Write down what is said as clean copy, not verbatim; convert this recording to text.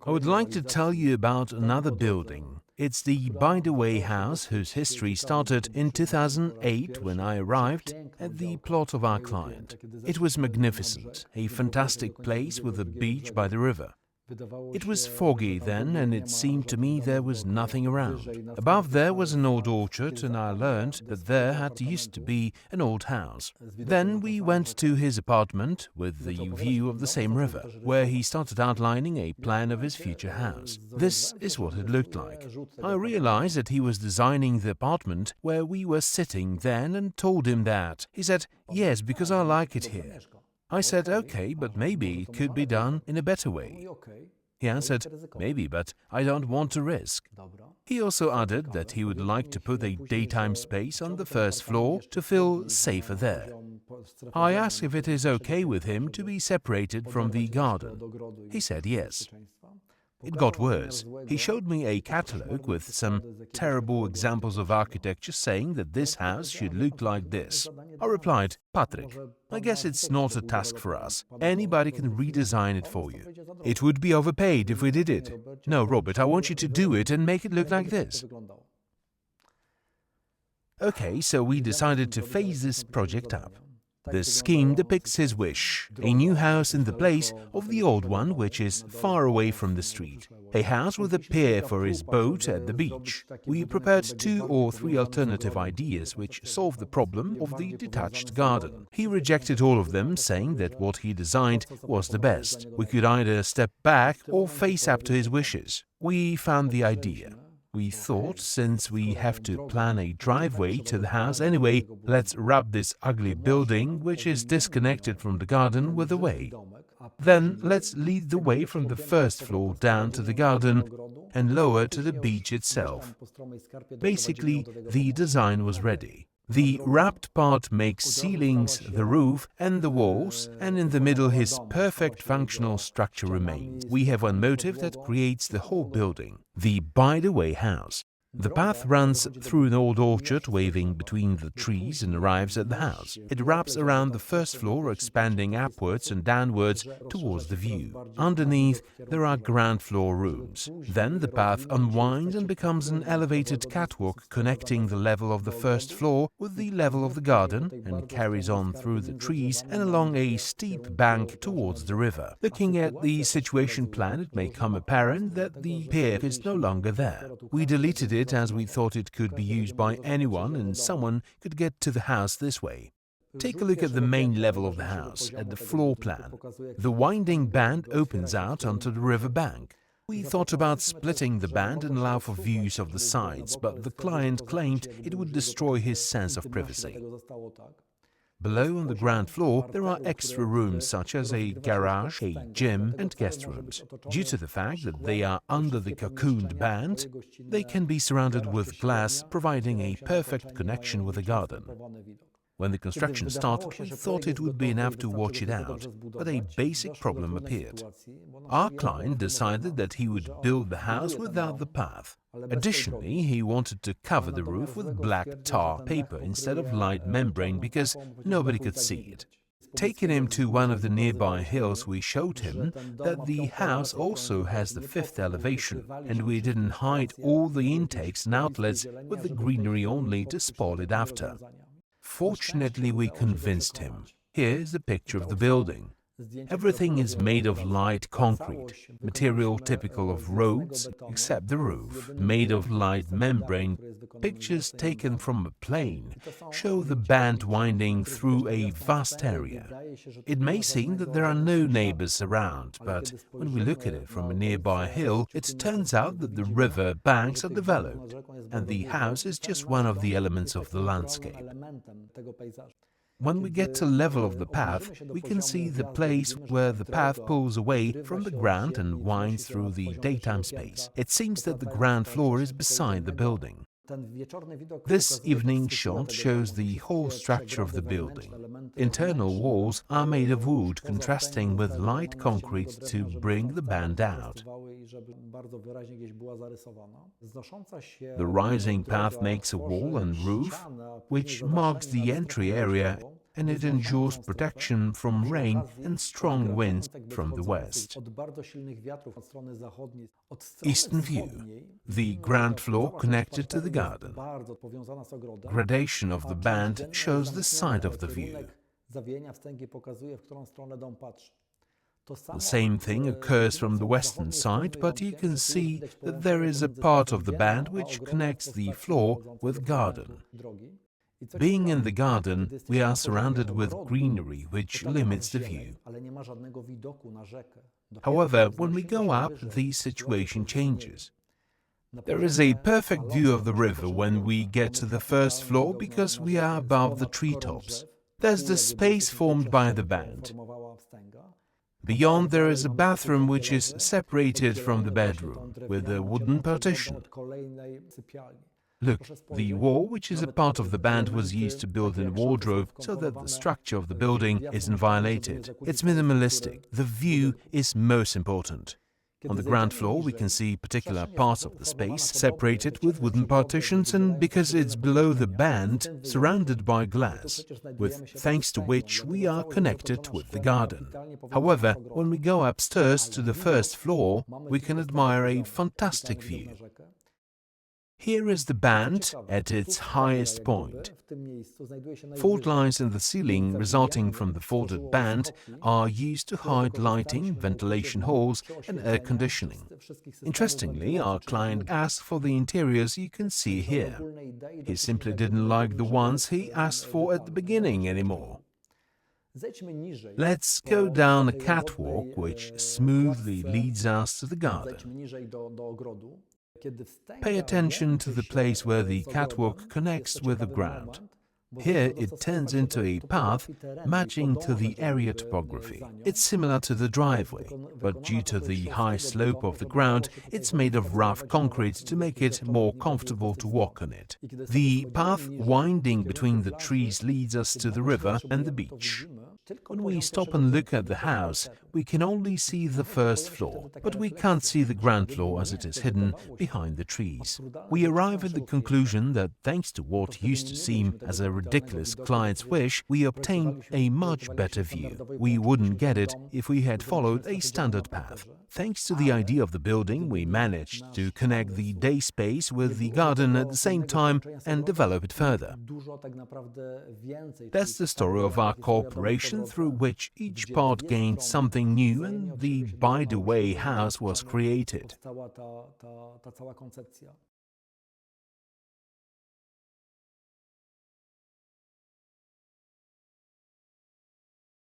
I would like to tell you about another building. It's the By the Way house, whose history started in 2008 when I arrived at the plot of our client. It was magnificent, a fantastic place with a beach by the river. It was foggy then, and it seemed to me there was nothing around. Above there was an old orchard, and I learned that there had used to be an old house. Then we went to his apartment with the view of the same river, where he started outlining a plan of his future house. This is what it looked like. I realized that he was designing the apartment where we were sitting then and told him that. He said, "Yes, because I like it here." I said, "Okay, but maybe it could be done in a better way." He answered, "Maybe, but I don't want to risk." He also added that he would like to put a daytime space on the first floor to feel safer there. I asked if it is okay with him to be separated from the garden. He said yes. It got worse. He showed me a catalogue with some terrible examples of architecture saying that this house should look like this. I replied, "Patrick, I guess it's not a task for us. Anybody can redesign it for you. It would be overpaid if we did it. No, Robert, I want you to do it and make it look like this." Okay, so we decided to phase this project up. The scheme depicts his wish, a new house in the place of the old one which is far away from the street, a house with a pier for his boat at the beach. We prepared 2 or 3 alternative ideas which solved the problem of the detached garden. He rejected all of them, saying that what he designed was the best. We could either step back or face up to his wishes. We found the idea. We thought, since we have to plan a driveway to the house anyway, let's wrap this ugly building, which is disconnected from the garden, with a way. Then let's lead the way from the first floor down to the garden and lower to the beach itself. Basically, the design was ready. The wrapped part makes ceilings, the roof and the walls, and in the middle his perfect functional structure remains. We have one motive that creates the whole building, the By the Way house. The path runs through an old orchard waving between the trees and arrives at the house. It wraps around the first floor, expanding upwards and downwards towards the view. Underneath, there are ground floor rooms. Then the path unwinds and becomes an elevated catwalk connecting the level of the first floor with the level of the garden and carries on through the trees and along a steep bank towards the river. Looking at the situation plan, it may come apparent that the pier is no longer there. We deleted it as we thought it could be used by anyone and someone could get to the house this way. Take a look at the main level of the house, at the floor plan. The winding band opens out onto the river bank. We thought about splitting the band and allow for views of the sides, but the client claimed it would destroy his sense of privacy. Below, on the ground floor, there are extra rooms such as a garage, a gym and guest rooms. Due to the fact that they are under the cocooned band, they can be surrounded with glass, providing a perfect connection with the garden. When the construction started, we thought it would be enough to watch it out, but a basic problem appeared. Our client decided that he would build the house without the path. Additionally, he wanted to cover the roof with black tar paper instead of light membrane because nobody could see it. Taking him to one of the nearby hills, we showed him that the house also has the 5th elevation, and we didn't hide all the intakes and outlets with the greenery only to spoil it after. Fortunately, we convinced him. Here is the picture of the building. Everything is made of light concrete, material typical of roads, except the roof, made of light membrane. Pictures taken from a plane show the band winding through a vast area. It may seem that there are no neighbors around, but when we look at it from a nearby hill, it turns out that the river banks are developed, and the house is just one of the elements of the landscape. When we get to level of the path, we can see the place where the path pulls away from the ground and winds through the daytime space. It seems that the ground floor is beside the building. This evening shot shows the whole structure of the building. Internal walls are made of wood, contrasting with light concrete to bring the band out. The rising path makes a wall and roof, which marks the entry area and it ensures protection from rain and strong winds from the west. Eastern view. The ground floor connected to the garden. Gradation of the band shows the side of the view. The same thing occurs from the western side, but you can see that there is a part of the band which connects the floor with garden. Being in the garden, we are surrounded with greenery which limits the view. However, when we go up, the situation changes. There is a perfect view of the river when we get to the first floor because we are above the treetops. There's the space formed by the band. Beyond there is a bathroom which is separated from the bedroom with a wooden partition. Look, the wall, which is a part of the band, was used to build a wardrobe so that the structure of the building isn't violated. It's minimalistic. The view is most important. On the ground floor, we can see particular parts of the space separated with wooden partitions, and because it's below the band, surrounded by glass, thanks to which we are connected with the garden. However, when we go upstairs to the first floor, we can admire a fantastic view. Here is the band at its highest point. Fault lines in the ceiling resulting from the faulted band are used to hide lighting, ventilation holes and air conditioning. Interestingly, our client asked for the interiors you can see here. He simply didn't like the ones he asked for at the beginning anymore. Let's go down a catwalk which smoothly leads us to the garden. Pay attention to the place where the catwalk connects with the ground. Here it turns into a path matching to the area topography. It's similar to the driveway, but due to the high slope of the ground, it's made of rough concrete to make it more comfortable to walk on it. The path winding between the trees leads us to the river and the beach. When we stop and look at the house, we can only see the first floor, but we can't see the ground floor as it is hidden behind the trees. We arrive at the conclusion that thanks to what used to seem as a ridiculous client's wish, we obtained a much better view. We wouldn't get it if we had followed a standard path. Thanks to the idea of the building, we managed to connect the day space with the garden at the same time and develop it further. That's the story of our cooperation, through which each part gained something new and the by-the-way house was created.